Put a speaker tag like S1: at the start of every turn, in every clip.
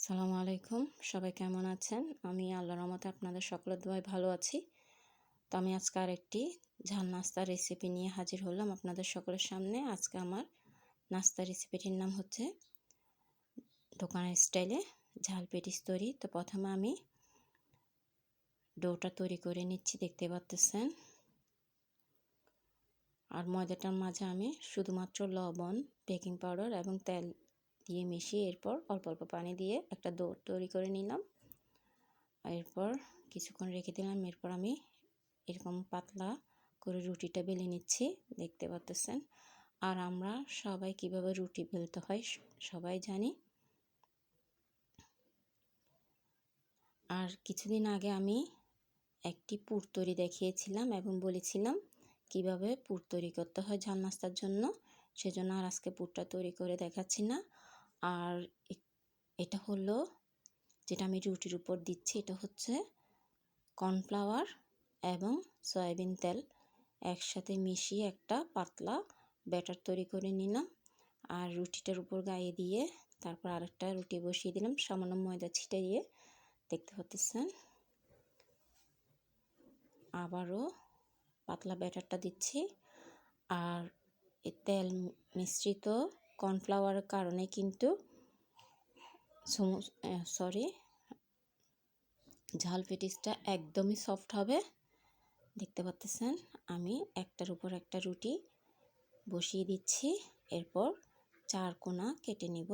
S1: আসসালামু আলাইকুম। সবাই কেমন আছেন? আমি আল্লাহর রহমতে আপনাদের সকলের দোয়ায় ভালো আছি। তো আমি আজকে আরেকটি ঝাল নাস্তার রেসিপি নিয়ে হাজির হলাম আপনাদের সকলের সামনে। আজকে আমার নাস্তার রেসিপিটির নাম হচ্ছে দোকানের স্টাইলে ঝাল পেটিস তৈরি। তো প্রথমে আমি ডোটা তৈরি করে নিচ্ছি, দেখতে পাচ্ছেন। আর ময়দাটার মাঝে আমি শুধুমাত্র লবণ, বেকিং পাউডার এবং তেল দিয়ে মিশিয়ে এরপর অল্প অল্প পানি দিয়ে একটা ডো তৈরি করে নিলাম। এরপর কিছুক্ষণ রেখে দিলাম। এরপর আমি এরকম পাতলা করে রুটিটা বেলে নিচ্ছি, দেখতে পাচ্ছেন। আর আমরা সবাই কিভাবে রুটি বেলতে হয় সবাই জানি। আর কিছুদিন আগে আমি একটি পুর তৈরি দেখিয়েছিলাম এবং বলেছিলাম কিভাবে পুর তৈরি করতে হয় ঝাল নাস্তার জন্য। সেজন্য আর আজকে পুরটা তৈরি করে দেখাচ্ছি না। আর এটা হলো যেটা আমি রুটির উপর দিচ্ছি, এটা হচ্ছে কর্নফ্লাওয়ার এবং সয়াবিন তেল একসাথে মিশিয়ে একটা পাতলা ব্যাটার তৈরি করে নিলাম। আর রুটিটার উপর গায়ে দিয়ে তারপর আরেকটা রুটি বসিয়ে দিলাম, সামান্য ময়দা ছিটিয়ে, দেখতে পাচ্ছেন। আবারও পাতলা ব্যাটারটা দিচ্ছি। আর এই তেল মিশ্রিত কর্নফ্লাওয়ারের কারণে কিন্তু ঝাল পেটিসটা একদমই সফট হবে, দেখতে পাচ্ছেন। আমি একটার উপর একটা রুটি বসিয়ে দিচ্ছি, এরপর 4 কোণা কেটে নিব।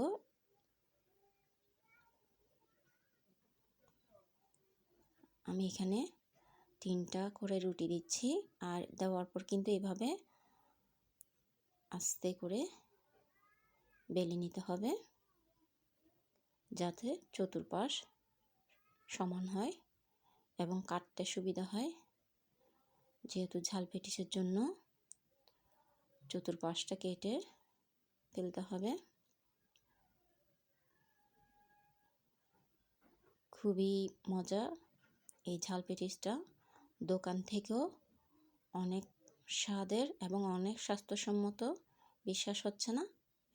S1: আমি এখানে 3টা করে রুটি দিচ্ছি। আর দেওয়ার পর কিন্তু এভাবে আস্তে করে বেলে নিতে হবে যাতে চতুর্পাশ সমান হয় এবং কাটতে সুবিধা হয়। যেহেতু ঝাল পেটিসের জন্য চতুর্পাশটা কেটে ফেলতে হবে। খুবই মজা এই ঝাল পেটিসটা, দোকান থেকেও অনেক স্বাদের এবং অনেক স্বাস্থ্যসম্মত। বিশ্বাস হচ্ছে না?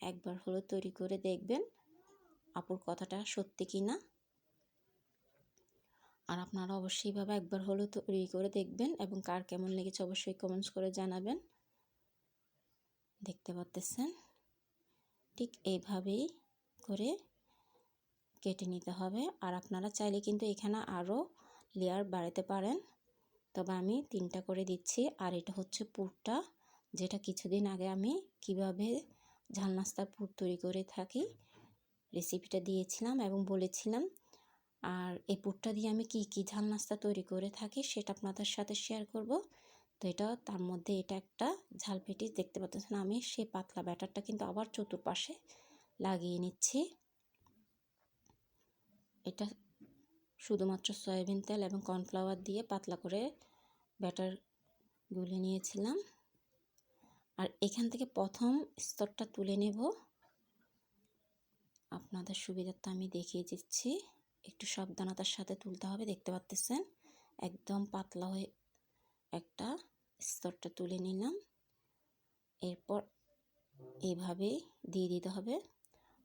S1: একবার হলো তৈরি করে দেখবেন আপুর কথাটা সত্যি কি না। আর আপনারা অবশ্যই এইভাবে একবার হলো তৈরি করে দেখবেন এবং কার কেমন লেগেছে অবশ্যই কমেন্টস করে জানাবেন। দেখতে পাচ্ছেন, ঠিক এইভাবেই করে কেটে নিতে হবে। আর আপনারা চাইলে কিন্তু এখানে আরও লেয়ার বাড়াতে পারেন, তবে আমি 3টা করে দিচ্ছি। আর এটা হচ্ছে পুরটা, যেটা কিছুদিন আগে আমি কিভাবে ঝাল নাস্তার পুর তৈরি করে থাকি রেসিপিটা দিয়েছিলাম এবং বলেছিলাম। আর এই পুরটা দিয়ে আমি কি ঝাল নাস্তা তৈরি করে থাকি সেটা আপনাদের সাথে শেয়ার করব। তো এটা তার মধ্যে এটা একটা ঝাল পেটিস, দেখতে পাচ্ছেন। আমি সেই পাতলা ব্যাটারটা কিন্তু আবার চতুর্পাশে লাগিয়ে নিচ্ছি। এটা শুধুমাত্র সয়াবিন তেল এবং কর্নফ্লাওয়ার দিয়ে পাতলা করে ব্যাটার গুলে নিয়েছিলাম। আর এখান থেকে প্রথম স্তরটা তুলে নেব, আপনাদের সুবিধার্থে আমি দেখিয়ে দিচ্ছি। একটু সাবধানতার সাথে তুলতে হবে, দেখতে পাচ্ছেন। একদম পাতলা হয়ে একটা স্তরটা তুলে নিলাম। এরপর এইভাবেই দিয়ে দিতে হবে।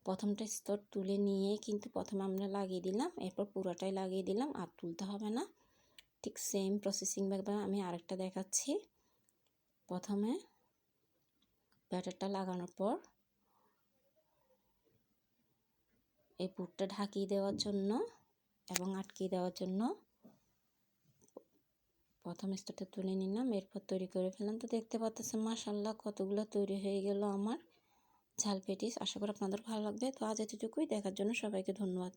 S1: প্রথমটা স্তর তুলে নিয়ে কিন্তু প্রথমে আমরা লাগিয়ে দিলাম, এরপর পুরোটাই লাগিয়ে দিলাম, আর তুলতে হবে না। ঠিক সেম প্রসেসিংভাবে আমি আরেকটা দেখাচ্ছি। প্রথমে ব্যাটারটা লাগানোর পর এই পুরটা ঢাকিয়ে দেওয়ার জন্য এবং আটকিয়ে দেওয়ার জন্য প্রথম স্তরটা তুলে নিলাম, এরপর তৈরি করে ফেললাম। তো দেখতে পাচ্ছেন মাশাআল্লাহ কতগুলো তৈরি হয়ে গেল আমার ঝাল পেটিস। আশা করি আপনাদের ভালো লাগবে। তো আজ এতটুকুই, দেখার জন্য সবাইকে ধন্যবাদ।